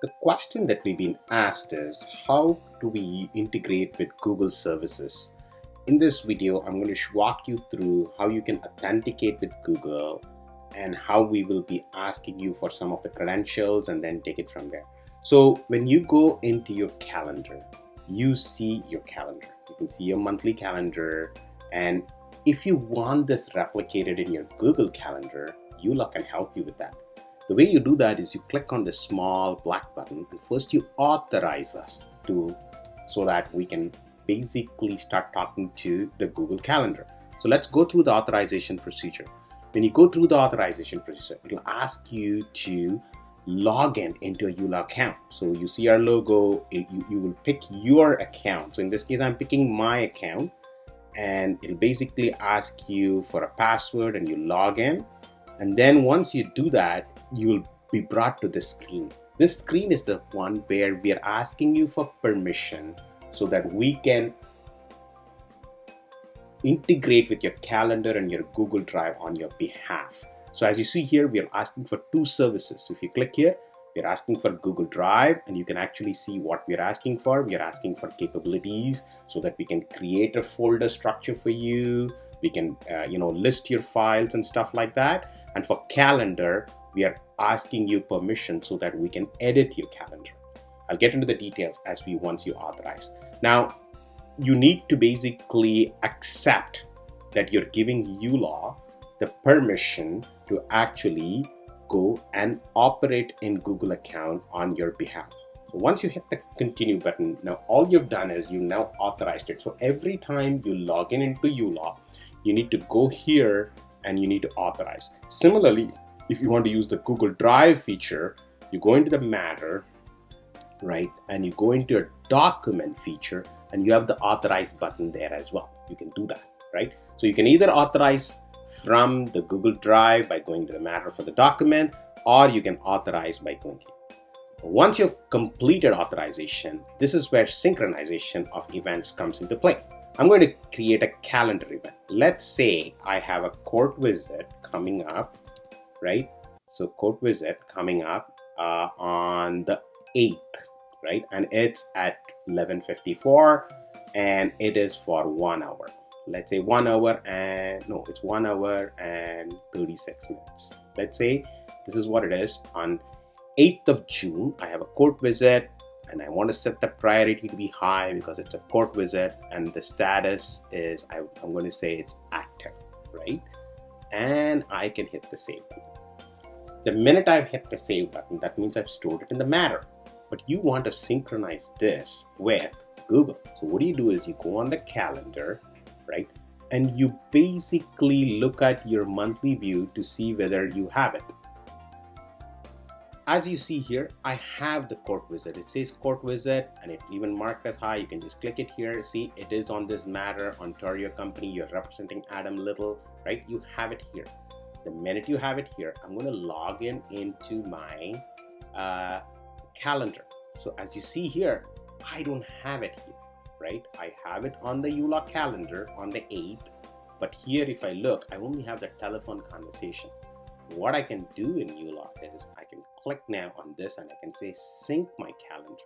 The question that we've been asked is, how do we integrate with Google services? In this video, I'm going to walk you through how you can authenticate with Google and how we will be asking you for some of the credentials and then take it from there. So when you go into your calendar, you see your calendar. You can see your monthly calendar, and if you want this replicated in your Google Calendar, uLaw can help you with that. The way you do that is you click on the small black button and first you authorize us so that we can basically start talking to the Google Calendar. So let's go through the authorization procedure. When you go through the authorization procedure, it'll ask you to log in into a uLaw account. So you see our logo, you will pick your account. So in this case, I'm picking my account, and it'll basically ask you for a password and you log in. And then once you do that, you will be brought to this screen. This screen is the one where we are asking you for permission so that we can integrate with your calendar and your Google Drive on your behalf. So as you see here, we are asking for two services. So if you click here, we're asking for Google Drive, and you can actually see what we're asking for. We are asking for capabilities so that we can create a folder structure for you. We can list your files and stuff like that. And for calendar, we are asking you permission so that we can edit your calendar. I'll get into the details once you authorize. Now, you need to basically accept that you're giving uLaw the permission to actually go and operate in Google account on your behalf. So once you hit the continue button, now all you've done is you now authorized it. So every time you log in into uLaw, you need to go here and you need to authorize. Similarly, if you want to use the Google Drive feature, you go into the matter, right? And you go into a document feature and you have the authorize button there as well. You can do that, right? So you can either authorize from the Google Drive by going to the matter for the document, or you can authorize by going here. Once you've completed authorization, this is where synchronization of events comes into play. I'm going to create a calendar event. Let's say I have a court visit coming up, right? So court visit coming up on the 8th, right? And it's at 11:54 and it is for 1 hour. Let's say 1 hour it's 1 hour and 36 minutes. Let's say this is what it is. On 8th of June, I have a court visit and I want to set the priority to be high because it's a court visit, and the status is, I'm going to say it's active, right? And I can hit the save button. The minute I've hit the save button, that means I've stored it in the matter. But you want to synchronize this with Google. So what you do is you go on the calendar, right? And you basically look at your monthly view to see whether you have it. As you see here, I have the court visit. It says court visit and it even marked as high. You can just click it here. See, it is on this matter, Ontario company. You're representing Adam Little, right? You have it here. The minute you have it here, I'm going to log in into my calendar. So as you see here, I don't have it here, right? I have it on the uLaw calendar on the 8th, but here if I look, I only have the telephone conversation. What I can do in uLaw is I can click now on this and I can say sync my calendar.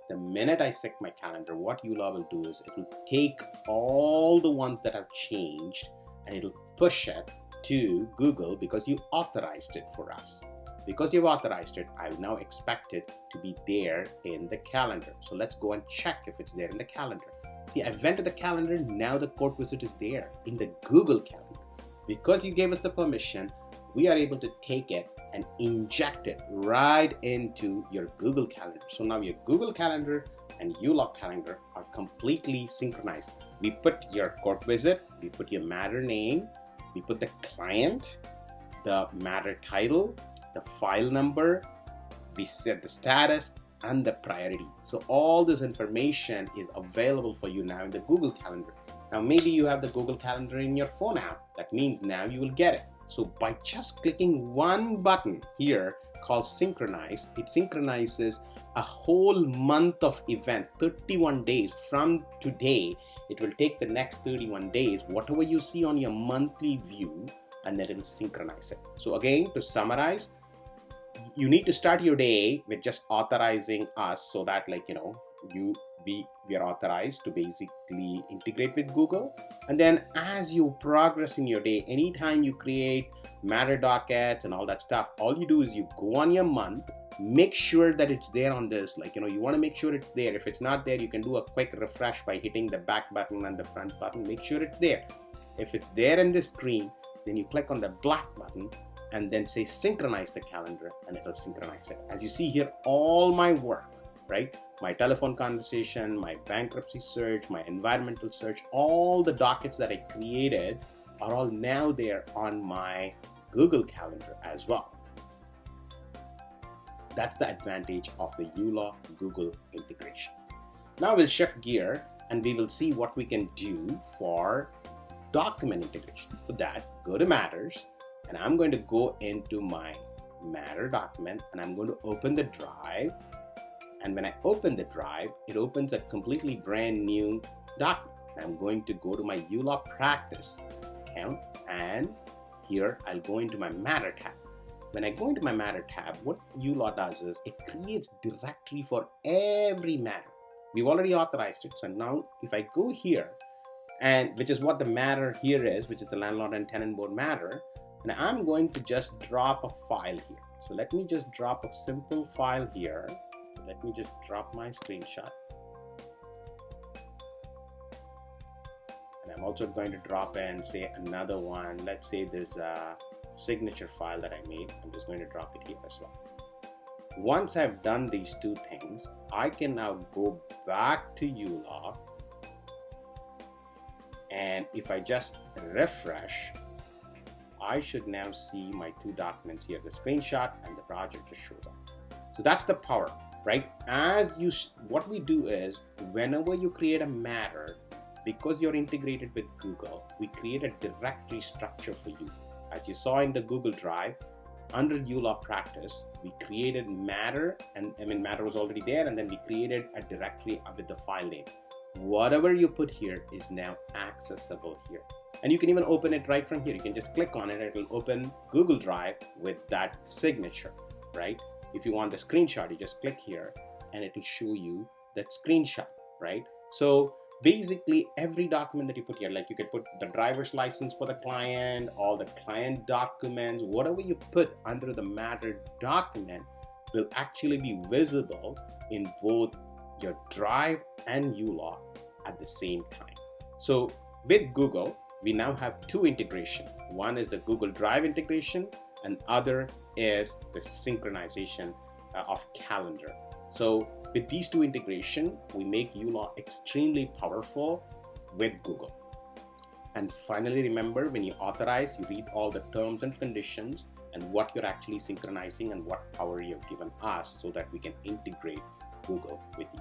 The minute I sync my calendar, what uLaw will do is it will take all the ones that have changed and it'll push it to Google because you authorized it for us. Because you've authorized it, I now expect it to be there in the calendar. So let's go and check if it's there in the calendar. See, I went to the calendar, now the court visit is there in the Google calendar. Because you gave us the permission, we are able to take it and inject it right into your Google calendar. So now your Google calendar and uLaw calendar are completely synchronized. We put your court visit, we put your matter name, we put the client, the matter title, the file number, we set the status and the priority. So all this information is available for you now in the Google Calendar. Now maybe you have the Google Calendar in your phone app. That means now you will get it. So by just clicking one button here called synchronize, it synchronizes a whole month of event, 31 days from today. It will take the next 31 days, whatever you see on your monthly view, and then it will synchronize it. So again, to summarize, you need to start your day with just authorizing us, so that we are authorized to basically integrate with Google. And then as you progress in your day, anytime you create matter dockets and all that stuff, all you do is you go on your month, make sure that it's there on this, you want to make sure it's there. If it's not there, you can do a quick refresh by hitting the back button and the front button. Make sure it's there. If it's there in this screen, then you click on the black button and then say synchronize the calendar, and it'll synchronize it. As you see here, all my work, right? My telephone conversation, my bankruptcy search, my environmental search, all the dockets that I created are all now there on my Google Calendar as well. That's the advantage of the uLaw Google integration. Now we'll shift gear and we will see what we can do for document integration. For that, go to Matters, and I'm going to go into my Matter document, and I'm going to open the drive. And when I open the drive, it opens a completely brand new document. I'm going to go to my ulawpractice account, and here I'll go into my Matter tab. When I go into my Matter tab, what uLaw does is it creates directory for every matter. We've already authorized it. So now if I go here, and which is what the matter here is, which is the landlord and tenant board matter, and I'm going to just drop a file here. So let me just drop a simple file here. So let me just drop my screenshot. And I'm also going to drop in, say, another one. Let's say this signature file that I made. I'm just going to drop it here as well. Once I've done these two things, I can now go back to uLaw. And if I just refresh, I should now see my two documents here, the screenshot and the project just shows up. So that's the power, right? What we do is, whenever you create a matter, because you're integrated with Google, we create a directory structure for you. As you saw in the Google Drive, under ulawpractice, we created matter, and matter was already there, and then we created a directory with the file name. Whatever you put here is now accessible here. And you can even open it right from here. You can just click on it, it will open Google Drive with that signature, right? If you want the screenshot, you just click here and it will show you that screenshot, right? So basically every document that you put here, like you could put the driver's license for the client, all the client documents, whatever you put under the matter document will actually be visible in both your Drive and uLaw at the same time. So with Google, we now have two integration. One is the Google Drive integration, and other is the synchronization of calendar. So with these two integration, we make uLaw extremely powerful with Google. And finally, remember, when you authorize, you read all the terms and conditions and what you're actually synchronizing and what power you've given us so that we can integrate Google with you.